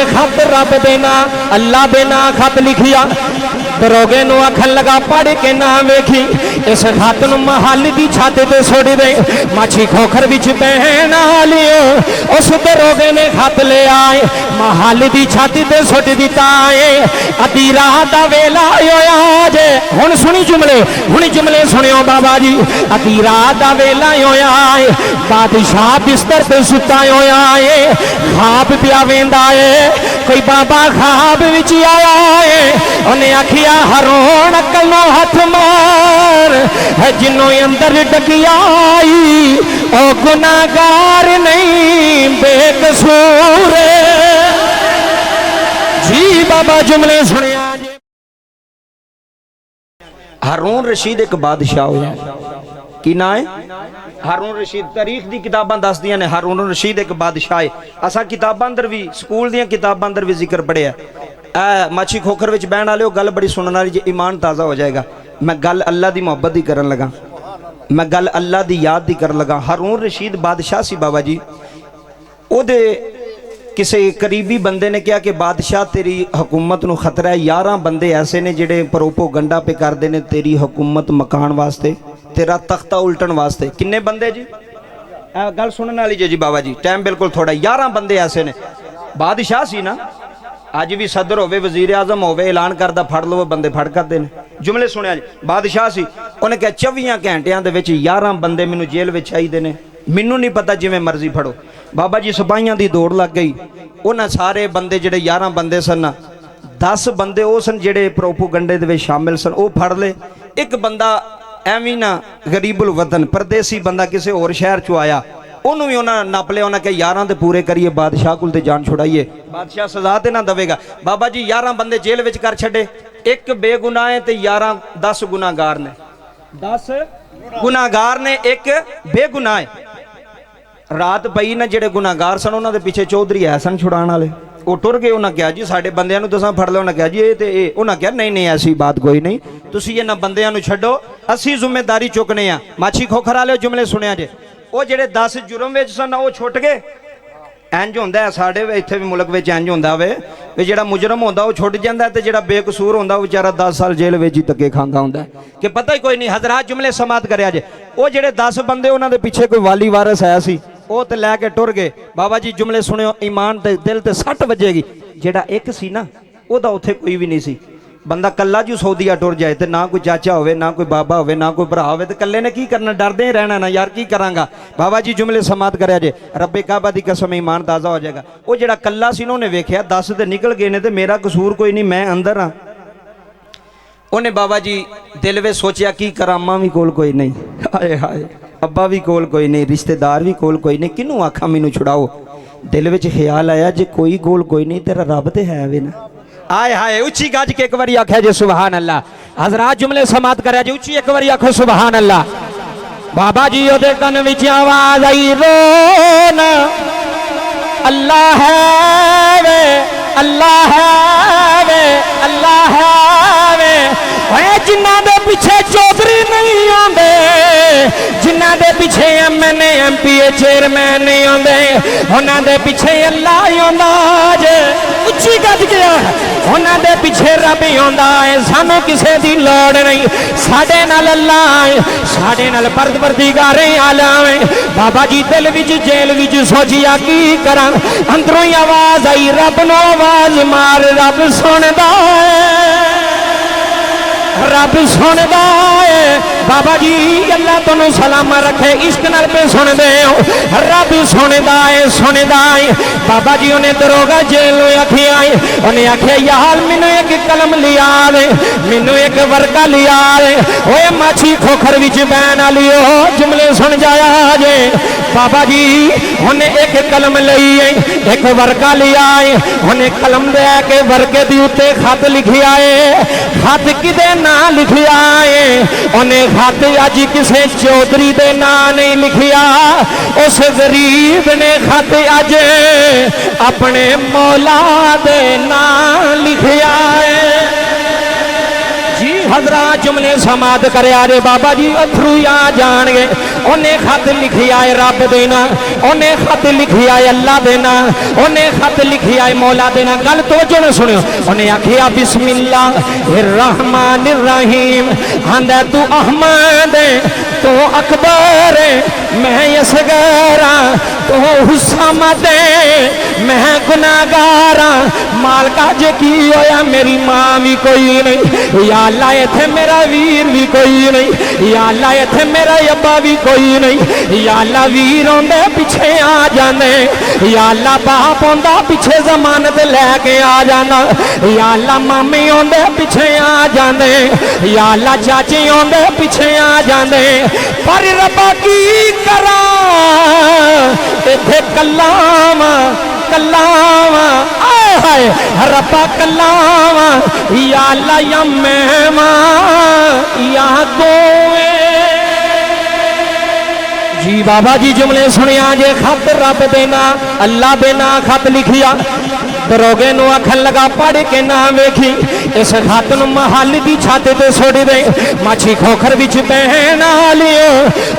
खत रब देना अल्लाह देना खत लिखिया दरोगे नु आखन लगा पढ़ के ना वेखी इस खत नु महल दी छत ते सुट दे माछी खोखर विच बहन लियो उस दरोगे ने खत ले आए महल दी छत ते सुट दिता है अधी रात दा वेला होया जे हुण सुनी जुमले सुनियो बाबा जी अधी रात दा वेला होया है बादशाह बिस्तर ते सुता होया है खाब पिया वेंदा है कोई बाबा खाब विच आया है उन्हें आखिया हरोन अकल नो हथ मार है जिन्हों अंदर डकिया आई ओ गुनाहगार नहीं बेकसूर जी बाबा जुमले सुने हारून रशीद एक बादशाह होया की ना है हारून रशीद तारीख दी किताबां दस दियां ने हारून रशीद एक बादशाह है असा किताबां अंदर भी स्कूल दियां किताबां अंदर भी जिक्र पढ़िया माछी खोखर विच बहन वाले गल बड़ी सुनने वाली जे ईमान ताज़ा हो जाएगा मैं गल अल्लाह दी मोहब्बत दी करन लगा मैं गल अल्लाह दी याद दी करन लगा हारून रशीद बादशाह सी बाबा जी ओदे किसी करीबी बंदे ने कहा कि बादशाह तेरी हुकूमत नूं खतरा है 11 बंदे ऐसे ने जिहड़े प्रोपोगंडा पे करते हैं तेरी हुकूमत मकान वास्ते तेरा तख्ता उल्टन वास्ते किन्ने बंदे जी गल सुनने वाली जी बाबा जी टाइम बिल्कुल थोड़ा 11 बंदे ऐसे ने बादशाह सी ना अज भी सदर होवे वजीर आजम होवे ऐलान करदा फड़ लो बंदे फड़ करते हैं जुमले सुनिया जी बादशाह सी उन्हें कहा 24 घंटिया के 11 बंदे मैनू जेल में चाहिए ने मैनू नहीं पता जिमें मर्जी फड़ो बाबा जी सिपाहियों की दौड़ लग गई उन्हें सारे बंदे जिहड़े 11 बंदे सन 10 बंदे वो सन जिहड़े प्रोपोगंडे दे विच शामिल सन वो फड़ ले एक बंदा एवं ना गरीबुल वतन परदेसी बंदा किसी होर शहर चो आया उन्होंने भी उन्हें नप लिया उन्हें कहा 11 तो पूरे करिए बादशाह को जान छुड़ाइए बादशाह सजा तो ना देगा बाबा जी 11 बंदे जेल में कर छड़े एक बेगुनाह है तो 10 गुनाहगार ने 10 गुनाहगार ने एक बेगुनाह है रात पई ना जेडे गुनाहगार सन उन्होंने पिछे चौधरी है सन छुड़ाने वाले वो टुर गए उन्हें कहा जी साढ़े बंदियां नूं तुसां फड़ लो उन्हें कहा जी ये तो ये उन्हें कहा नहीं नहीं ऐसी बात कोई नहीं तुसीं इन्हां बंदियां नूं छड्डो असीं जिम्मेदारी चुकने आ माछी खोखर वाले जुमले सुनिया जे वो जेडे 10 जुर्म विच सन वो छुट गए इंज होंदा है साडे इत्थे भी मुल्क विच इंज होंदा वे भी जेड़ा मुजरम होंदा वो छुट जांदा ते जेड़ा बेकसूर होंदा वो बेचारा 10 साल जेल विच ही धक्के खांदा होंदा कि पता ही कोई नहीं हजरात जुमले समात करया जे वो जेडे 10 बंदे उन्हां दे पिछे कोई वाली वारिस आया सी वो तो लैके टुर गए बाबा जी जुमले सुनियो ईमान ते दिल ते सट वजेगी जेड़ा एक सी ना ओदा उत्थे कोई भी नहीं सी बंदा कल्ला जो सऊदीया टुर जाए तो ना कोई चाचा होवे ना कोई बाबा होवे ना कोई भरा होवे तो कल्ले ने की करना डरदे ही रहना ना यार की करांगा बाबा जी जुमले समात करया जे रब्बे काबा दी कसम ईमान ताज़ा हो जाएगा वो जेड़ा कल्ला सी उन्हें वेख्या 10 ते निकल गए ने तो मेरा कसूर कोई नहीं मैं अंदर हाँ उन्हें बाबा जी दिल में सोचा की करा अम्मा भी कोल कोई नहीं हाय हाय अब्बा भी कोल कोई नहीं रिश्तेदार भी कोल कोई नहीं किनू आखा मैनू छुड़ाओ दिल में ख्याल आया जे कोई कोल कोई नहीं तेरा रब तो है वे ना आए हाय उच्ची गज के एक बार आख्या जे सुबहान अल्लाह हजरात जुमले समात करे जे उच्ची एक बार आखो सुबहान अल्लाह बाबा जी ओदे कन विच आवाज आई रोना अल्लाह है वे अल्लाह है वे अल्लाह है वे ओए जिन्हां दे पीछे चौधरी नहीं आंदे जिन्हां दे पीछे एमएनए एमपीए चेयरमैन नहीं आंदे उन्हां दे पीछे अल्लाह ही आंदा जे उच्ची गज गया उन्हां दे पीछे रब ही आंदा है सानू किसे दी लोड़ नहीं साडे नाल अल्लाह है साडे नाल परवरदिगार आलम है बाबा जी दिल विच जेल विच सोचिया की करा अंदरों ही आवाज आई रब नो आवाज मार रब सुनदा है रब सुनदा है बाबा जी अल्लाह तुहानू सलाम रखे इश्क नाल पे सुन दे रब सुनदा है बाबा जी उन्हें दरोगा जेल आखे आए उन्हें आखे यार मैनू एक कलम लिया दे मैनू एक वर्का लिया दे ओए माछी खोखर विच बहन वाली जुमले सुन जाया जे बाबा जी उन्हें एक कलम लई एक वर्का लिया उन्हें कलम दे के वर्के दी उत्ते खत लिखिया है खत किदे ना लिखिया है उन्हें खत अज किसी चौधरी दे ना नहीं लिखिया उस गरीब ने खत अज अपने मौला दे ना लिखिया है जी हजरात जुमले समात करे रे बाबा जी अथरू आ जाएंगे। उन्हें खत लिखी आए रब देना, उन्हें खत लिखी आए अल्लाह देना, उन्हें खत लिखी आए मौला देना। गल तो जो सुनियो, उन्हें आखिया बिस्मिल्लाहिर्रहमानिर्रहीम। आंदा तू अहमद तू अकबर मैं असगरा तू हुस्समद मैं गुनाहगारा। मालका जे की होया मेरी मां भी कोई नहीं, या अल्लाह इत्थे मेरा वीर भी कोई नहीं, या अल्लाह इत्थे मेरा अब्बा भी कोई नहीं, या अल्लाह वीर आंदे पिछे आ जाने, या अल्लाह बाप आंदा पिछे जमानत लैके आ जाना, या अल्लाह मामी आंदे पिछे आ जाने, या अल्लाह चाची आंदे पिछे आ जाने। पर रब्बा की करा इत्थे कल्लावा कल्लावा आए हाय रब्बा कल्लावा, या अल्लाह या मैं या गोए। जी बाबा जी जुमले सुनिया जे खत रब देना अल्लाह देना खत लिखिया। दरोगे नु आखन लगा पढ़ के ना वेखी इस खत नु महल की छत ते सुट दे, माछी खोखर विच बहन लियो।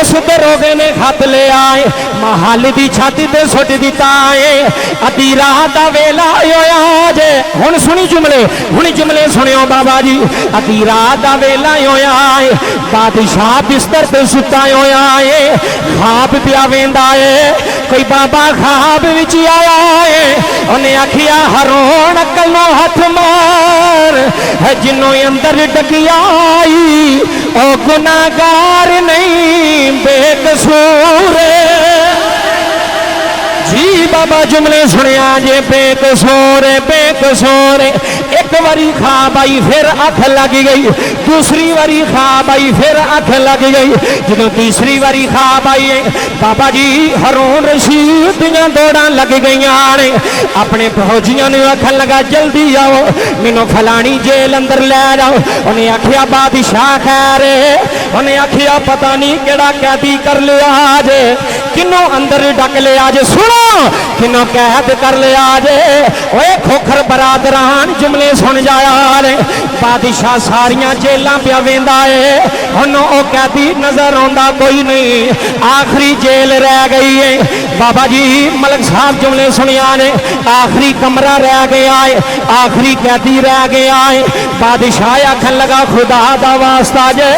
उस दरोगे ने खत ले आए महल की छत ते सुट दिता है। अद्धी रात दा वेला होया जे हुण सुनी जुमले, हुण जुमले सुनियो बाबा जी। अद्धी रात दा वेला होया है, बादशाह बिस्तर ते सुता होया है, खाब पिया वेंदा है। कोई बाबा खाब विच आया है, उन्हें आखिया हरोन अकल नो हथ मार है जिन्हों अंदर डकियाई ओ गुनाहगार नहीं बेकसूर। जी बाबा जुमले सुनिया जे बेकसूर बेकसूर। एक बारी खाब आई फिर अख लग गई, दूसरी बारी खाब आई फिर अख लग गई, जो तीसरी बारी खाब आई बाबा जी हारून रशीद दियां दौड़ां लग गई ने। अपने फौजियों ने आखन लगा जल्दी आओ मैनू फलानी जेल अंदर लै जाओ। उन्हें आखिया बादशाह खैर, उन्हें आखिया पता नहीं केड़ा कैदी कर लिया जे, किनों अंदर डक लिया जे, सुनो किनों कैद कर लिया जे। ओए खोखर बरादरान जुमले सुन जाया रे। बादशाह सारियां जेलां पिया वेंदा है, हुण ओ कैदी नजर आंदा कोई नहीं। आखिरी जेल रह गई है बाबा जी। मलक साहब जुमले सुनिया ने, आखिरी कमरा रह गया है, आखिरी कैदी रह गया है। बादशाह आखन लगा खुदा दा वास्ता जे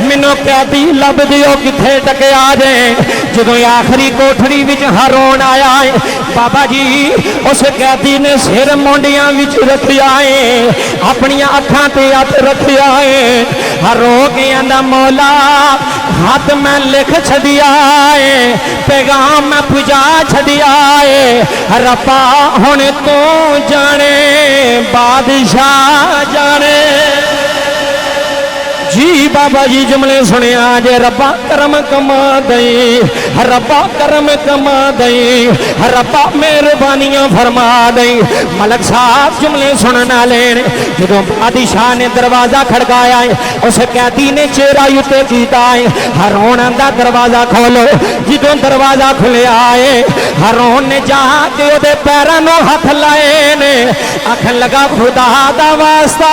मैनू कैदी लब दियो किथे टकिया जे। जदों आखिरी कोठड़ी विच हारून आया है बाबा जी, उस कैदी ने सिर मोंडियां विच रखिया है, अपनियां अखां ते हथ रखिया है। रो के आंदा मौला हाथ मैं लिख छदिया है, पैगाम मैं पुजा छदिया है। रब्बा हुण तू जाने बादशाह जाने। जी बाबा जी जुमले सुनिया जे रब्बा करम कमा दई, रब्बा करम कमा दई, रब्बा मेहरबानियां फरमा दई। मलक साहब जुमले सुनना लेन जो बादशाह ने दरवाजा खड़काया है, उस कैदी ने चेहरा उत्ते कीता है, हारून आंदा दरवाजा खोलो। जो दरवाजा खुलिया है हारून ने जाके ओदे पैरां नूं हथ लाए ने, आखन लगा खुदा दा वास्ता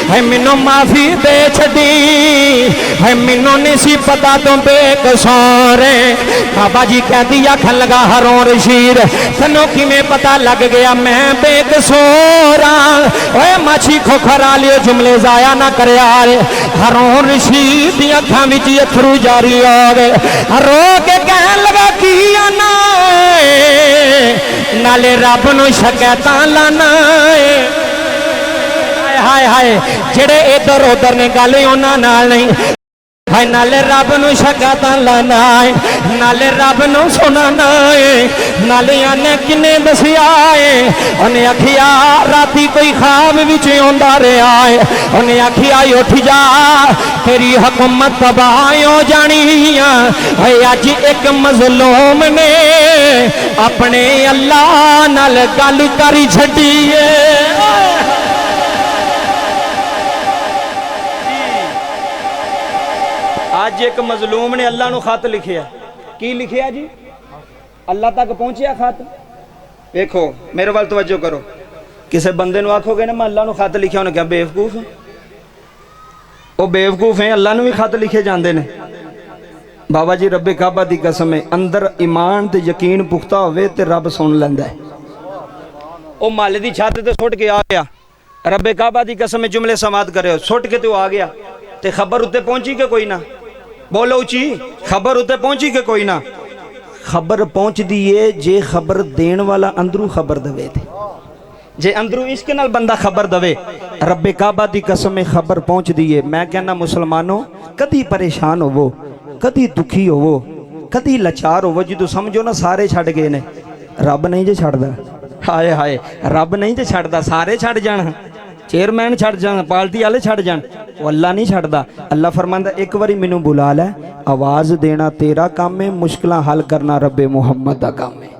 है मैनू माफी दे छड़ी है, मैनू नहीं सी पता तो बेकसूर। बाबा जी कैदी आखन लगा हारून रशीद तैनू किवें पता लग गया मैं बेकसूर हाँ। ओए माछी खोखरा लियो जुमले जाया ना करया रे। हारून रशीद दी अखां विच अथरू जारी हो गए, रो के कहन लगा की आना नाले रब नूं शिकायतां लाना। हाय हाय जेड़े इधर उधर ने गल उन्हां नाल नहीं, हाय नाले रब नूं शिकायतां लाना है, नाले रब नूं सुनाना है, नाले आने किने दसिया है। उन्हें आखिया राती कोई ख्वाब विच आंदा रहा है, उन्हें आखिया उठ जा तेरी हुकूमत तबाह हो जानी है। अज एक मजलूम ने अपने अल्लाह नाल गल कर छड्डी है। अज एक मजलूम ने अल्लाह नूं खत लिखिया। की लिखिया जी? अल्लाह तक पहुंचिया खत। देखो मेरे वाल तवज्जो करो, किसी बंदे नूं आखोगे ना मैं अल्लाह नूं खत लिखिया, उन्हें क्या बेवकूफ वो बेवकूफ है, अल्लाह ने भी खत लिखे जाते हैं। बाबा जी रब्बे काबा की कसम है, अंदर ईमान ते यकीन पुख्ता होवे ते रब सुन लैंदा है। वो महल की छत ते सुट के आ गया, रब्बे काबा की कसम है, जुमले समात करे, सुट के तो आ गया, ते खबर उत्ते पहुंची के कोई ना, बोलो उची, खबर उत्ते पहुंची के कोई ना। खबर पहुंचती है जे खबर देन वाला अंदरू खबर दवे थे, जे अंदरू इश्क नाल बंदा खबर दवे, रब्बे काबा की कसम है खबर पहुंचती है। मैं कहना मुसलमानों, कदी परेशान होवो, कदी दुखी होवो, कदी लाचार होवो, जो समझो ना सारे छड़ गए ने, रब नहीं जे छड़दा। हाय हाय, रब नहीं जे छड़दा, सारे छड़ जान, चेयरमैन छड़ जान, पार्टी वाले छड़ जान, वो अल्लाह नहीं छड़दा। अल्लाह फरमांदा एक बारी मैनू बुला लै, आवाज़ देना तेरा काम है, मुश्किलां हल करना रब्बे मुहम्मद दा काम है।